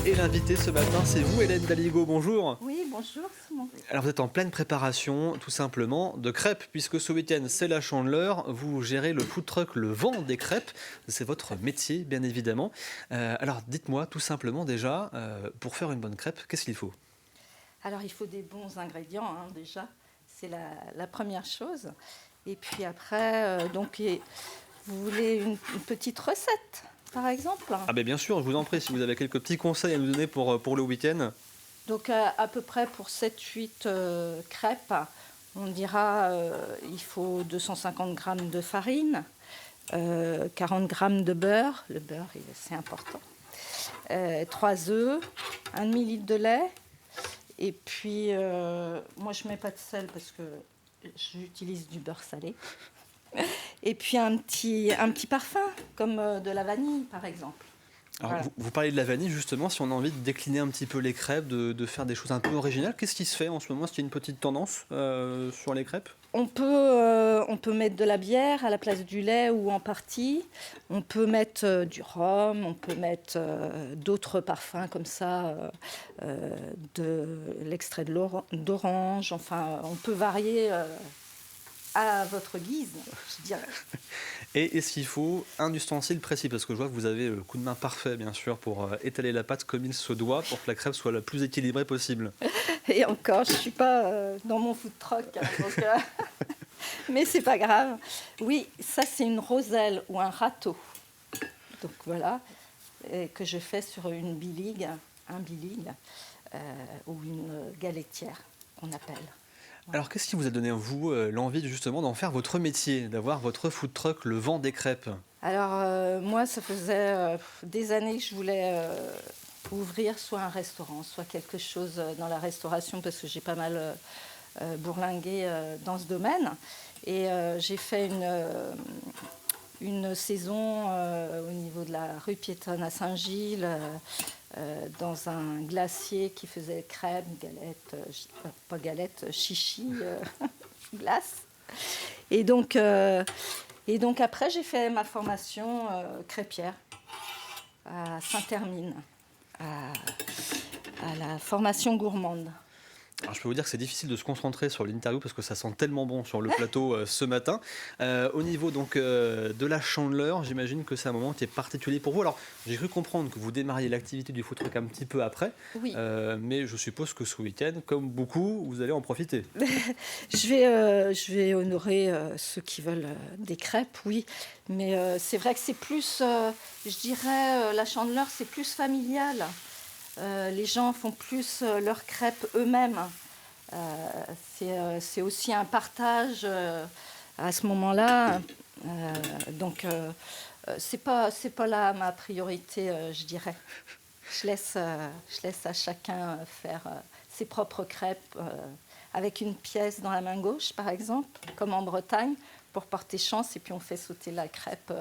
Et l'invité ce matin, c'est vous, Hélène Daligo, bonjour. Oui, bonjour Simon. Alors vous êtes en pleine préparation, tout simplement, de crêpes, puisque ce week-end, c'est la Chandeleur. Vous gérez le food truck Le Vent des Crêpes. C'est votre métier, bien évidemment. Alors dites-moi, tout simplement, déjà, pour faire une bonne crêpe, qu'est-ce qu'il faut? Alors il faut des bons ingrédients déjà, c'est la première chose. Et puis après, vous voulez une petite recette, par exemple. Ah ben bien sûr, je vous en prie, si vous avez quelques petits conseils à nous donner pour le week-end. Donc à peu près pour 7-8 crêpes, on dira il faut 250 grammes de farine, 40 grammes de beurre, le beurre c'est important, 3 œufs, 1 demi-litre de lait, et puis moi je ne mets pas de sel parce que j'utilise du beurre salé, et puis un petit parfum comme de la vanille par exemple. Alors, Voilà. vous parlez de la vanille, justement, si on a envie de décliner un petit peu les crêpes, de faire des choses un peu originales, qu'est-ce qui se fait en ce moment? Est-ce qu'il y a une petite tendance sur les crêpes? On peut mettre de la bière à la place du lait ou en partie. On peut mettre du rhum, on peut mettre d'autres parfums comme ça, de l'extrait d'orange. Enfin, on peut varier à votre guise, je dirais. Et est-ce qu'il faut un ustensile précis? Parce que je vois que vous avez le coup de main parfait, bien sûr, pour étaler la pâte comme il se doit, pour que la crêpe soit la plus équilibrée possible. Et encore, je ne suis pas dans mon food truck, donc, mais c'est pas grave. Oui, ça c'est une roselle ou un râteau. Donc voilà, et que je fais sur une biligue, un biligue ou une galetière, on appelle. Alors, qu'est-ce qui vous a donné, vous, l'envie justement d'en faire votre métier, d'avoir votre food truck, Le Vent des Crêpes? Alors moi, ça faisait des années que je voulais ouvrir soit un restaurant, soit quelque chose dans la restauration, parce que j'ai pas mal bourlingué dans ce domaine. Et j'ai fait une saison au niveau de la rue piétonne à Saint-Gilles, dans un glacier qui faisait crêpes, galettes, pas galettes, chichis, glace. Et donc après, j'ai fait ma formation crêpière à Saint-Hermine, à la formation gourmande. Alors, je peux vous dire que c'est difficile de se concentrer sur l'interview parce que ça sent tellement bon sur le plateau ce matin. Au niveau donc de la Chandeleur, j'imagine que c'est un moment qui est particulier pour vous. Alors, j'ai cru comprendre que vous démarriez l'activité du food truck un petit peu après, Oui. mais je suppose que ce week-end, comme beaucoup, vous allez en profiter. Je vais honorer ceux qui veulent des crêpes, oui. Mais c'est vrai que c'est plus, je dirais, la Chandeleur, c'est plus familial. Les gens font plus leurs crêpes eux-mêmes. C'est aussi un partage à ce moment-là. C'est pas là ma priorité, je dirais. Je laisse à chacun faire ses propres crêpes avec une pièce dans la main gauche, par exemple, comme en Bretagne, pour porter chance, et puis on fait sauter la crêpe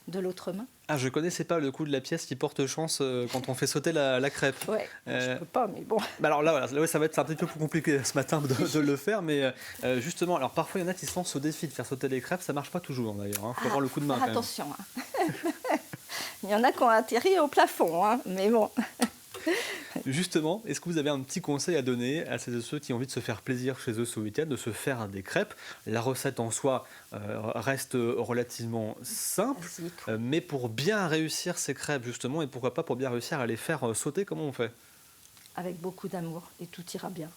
de l'autre main. Ah, je connaissais pas le coup de la pièce qui porte chance quand on fait sauter la crêpe. Ouais, je peux pas, mais bon. Bah alors là, voilà, là, ça va être un petit peu plus compliqué ce matin de le faire, mais justement, alors parfois il y en a qui se lancent au défi de faire sauter les crêpes, ça marche pas toujours d'ailleurs, il faut avoir le coup de main Faire quand même. attention. Il y en a qui ont atterri au plafond, mais bon. Justement, est-ce que vous avez un petit conseil à donner à celles et ceux qui ont envie de se faire plaisir chez eux ce week-end, de se faire des crêpes? La recette en soi reste relativement simple, Basique. mais pour bien réussir ces crêpes justement, et pourquoi pas pour bien réussir à les faire sauter, comment on fait? Avec beaucoup d'amour, et tout ira bien.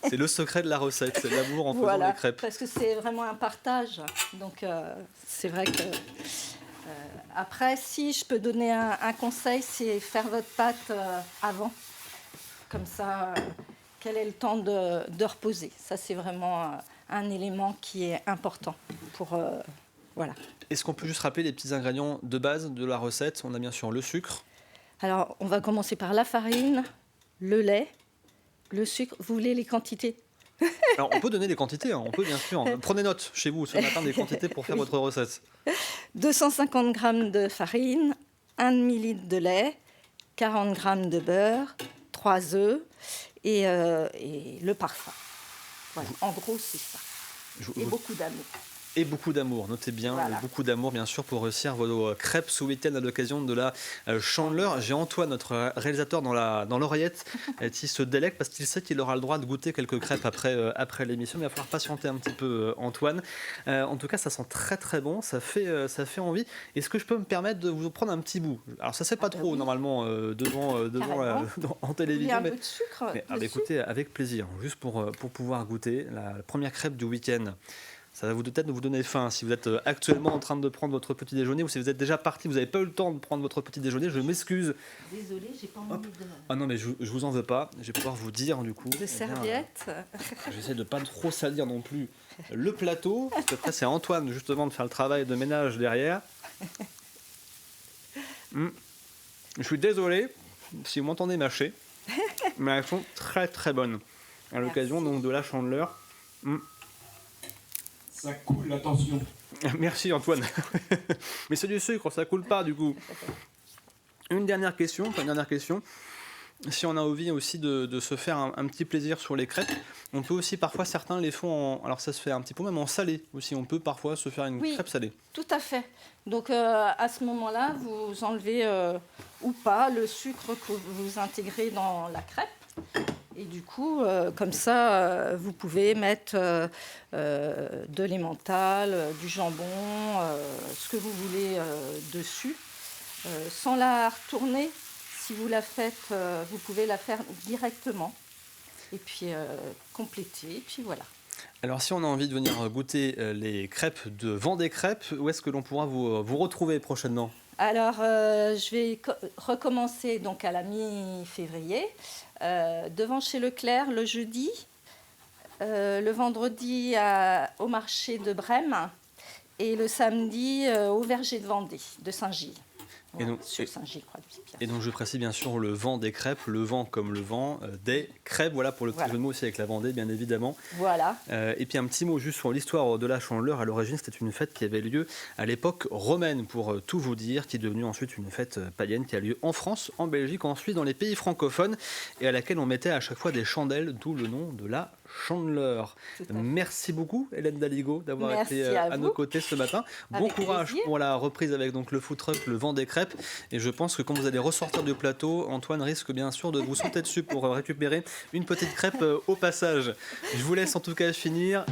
C'est le secret de la recette, c'est l'amour en faisant Voilà, les crêpes. parce que c'est vraiment un partage. Donc c'est vrai que... après, si je peux donner un conseil, c'est faire votre pâte avant. Comme ça, qu'elle ait le temps de reposer. Ça, c'est vraiment un élément qui est important pour... voilà. Est-ce qu'on peut juste rappeler les petits ingrédients de base de la recette? On a bien sûr le sucre. Alors, on va commencer par la farine, le lait, le sucre. Vous voulez les quantités? Alors, on peut donner des quantités, hein, on peut bien sûr. Prenez note chez vous ce matin des quantités pour faire votre recette. 250 grammes de farine, 1 demi-litre de lait, 40 grammes de beurre, 3 œufs et le parfum. Voilà, en gros, c'est ça. Et beaucoup d'amour. Et beaucoup d'amour, notez bien, Voilà. beaucoup d'amour bien sûr pour réussir vos crêpes ce week-end à l'occasion de la Chandeleur. J'ai Antoine, notre réalisateur, dans l'oreillette qui se délecte parce qu'il sait qu'il aura le droit de goûter quelques crêpes après l'émission, mais il va falloir patienter un petit peu Antoine. En tout cas, ça sent très très bon, ça fait envie. Est-ce que je peux me permettre de vous prendre un petit bout? Alors ça c'est pas trop oui. normalement devant Carrément. en Vous voulez télévision, un mais peu de sucre mais, dessus? écoutez, avec plaisir, juste pour pouvoir goûter la première crêpe du week-end. Ça va peut-être vous donner faim si vous êtes actuellement en train de prendre votre petit déjeuner ou si vous êtes déjà parti, vous n'avez pas eu le temps de prendre votre petit déjeuner, je m'excuse. Désolée, j'ai pas envie Ah non mais je vous en veux pas, je vais pouvoir vous dire du coup. de Eh bien, serviette. j'essaie de pas trop salir non plus le plateau, parce que après c'est Antoine justement de faire le travail de ménage derrière. Je suis désolé si vous m'entendez mâcher, mais elles sont très très bonnes. À l'occasion donc de la Chandeleur. Ça coule, attention. Merci Antoine. Mais c'est du sucre, ça coule pas du coup. Une dernière question, enfin une dernière question. Si on a envie aussi de se faire un petit plaisir sur les crêpes, on peut aussi parfois, certains les font alors ça se fait un petit peu même en salé aussi, on peut parfois se faire une Oui. crêpe salée. Tout à fait. Donc à ce moment-là, vous enlevez ou pas le sucre que vous intégrez dans la crêpe. Et du coup, comme ça, vous pouvez mettre de l'emmental, du jambon, ce que vous voulez dessus, sans la retourner. Si vous la faites, vous pouvez la faire directement et puis compléter. Et puis voilà. Alors si on a envie de venir goûter les crêpes de Vendée Crêpes, où est-ce que l'on pourra vous retrouver prochainement? Alors, je vais recommencer donc à la mi-février, devant chez Leclerc le jeudi, le vendredi au marché de Brême et le samedi au verger de Vendée, de Saint-Gilles. Et donc, sur Saint-Gilles, croix de Pierre. Et donc je précise bien sûr le vent des crêpes, le vent comme le vent des crêpes, voilà pour le petit jeu de mots aussi avec la Vendée bien évidemment. Voilà. Et puis un petit mot juste sur l'histoire de la Chandeleur. À l'origine c'était une fête qui avait lieu à l'époque romaine pour tout vous dire, qui est devenue ensuite une fête païenne qui a lieu en France, en Belgique, ensuite dans les pays francophones et à laquelle on mettait à chaque fois des chandelles, d'où le nom de la Chandeleur. Merci beaucoup Hélène Daligo d'avoir été à nos côtés ce matin. Bon courage plaisir. pour la reprise avec donc le food truck, le vent des crêpes. Et je pense que quand vous allez ressortir du plateau, Antoine risque bien sûr de vous sauter dessus pour récupérer une petite crêpe au passage. Je vous laisse en tout cas finir.